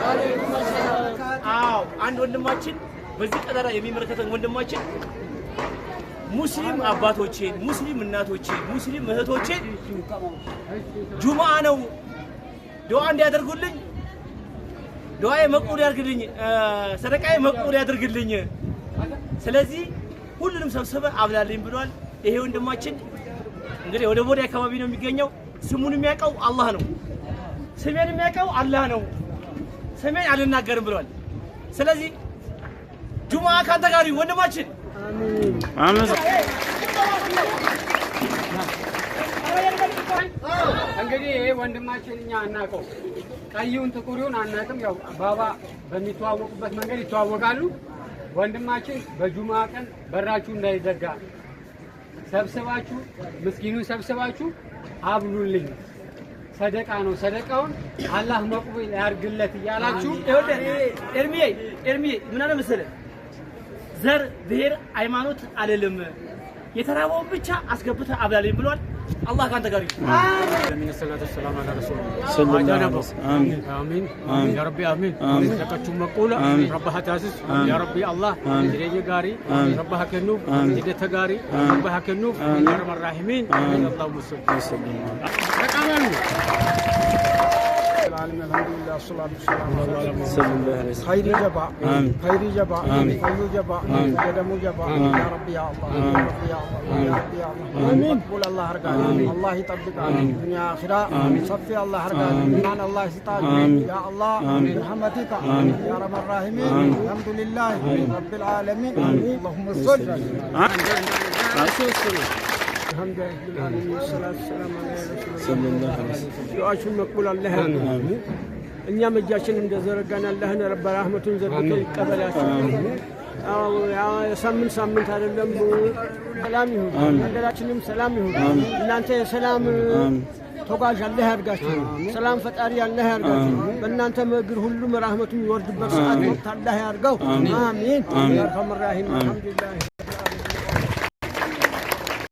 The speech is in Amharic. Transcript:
አለይኩም አዎ አንድ ወንድማችን በዚህ ቀጠራ የሚመለከተን ወንድማችን ሙስሊም አባቶቼን ሙስሊም እናቶቼን ሙስሊም እህቶቼን ጁምዓ ነው ዱዓ እንዲያደርጉልኝ ዱዓዬ መቅቡል ያድርግልኝ ሰደቃዬ መቅቡል ያድርግልኝ ስለዚህ ሁሉንም ሰብስበ አብላልኝ ብሏል ይሄ ወንድማችን እንግዲህ ወደ ቦዲ አካባቢ ነው የሚገኘው ስሙን የሚያውቀው አላህ ነው ስሜን የሚያውቀው አላህ ነው ስሜን አልናገርም ብሏል ስለዚህ ጁምዓ ካንተ ጋር ወንድማችን አሜን እንግዲህ ይሄ ወንድማችን እኛ አናውቀው ቀዩን ጥቁሩን አናውቅም ያው ባባ በሚተዋወቁበት መንገድ ይተዋወቃሉ ወንድማችን በጁምዓ ቀን በራችሁ እንዳይዘጋ ሰብስባችሁ ምስኪኑን ሰብስባችሁ አብሉልኝ ሰደቃ ነው ሰደቃውን አላህ መቅቡል ያርግለት ይያላችሁ ኤርሚዬ ምን አለ መሰለህ ዘር ብሔር ሃይማኖት አይደለም የተራበውን ብቻ አስገብተ አብላልኝ ብሏል الله كان تقريب آمين الصلاة والسلام على رسول الله آمين آمين يا ربي آمين لقد مقولة ربها تاسس يا ربي الله جريجي قاري ربها كنوب جدي تقاري ربها كنوب يا رب الراحمين اللهم صل وسلم العالمين الحمد لله والصلاة والسلام على رسول الله خير جبا خير جبا خير جبا قدم جبا يا ربي يا الله يا ربي يا الله يا ربي يا الله آمين قول الله هرقان الله يطبق الدنيا آخرة صفي الله هرقان إيمان الله يستاج يا الله برحمتك يا رب الراحمين الحمد لله رب العالمين اللهم صل الحمد لله والصلاة والسلام على رسول الله دعاء مقبول الله እኛም እጃችን እንደዘረጋን አላህን ረብ ረህመቱን ዘርግቶ ይቀበላችሁ ሳምንት አይደለም ሰላም ይሁን ሀገራችንም ሰላም ይሁን እናንተ የሰላም ተጓዥ አላህ ያርጋችሁ ሰላም ፈጣሪ አላህ ያርጋችሁ በእናንተ እግር ሁሉም ረህመቱን ይወርድበት ሰዓት አላህ ያርጋው አሚን ያ ረህማን ረሂም አልሐምዱሊላህ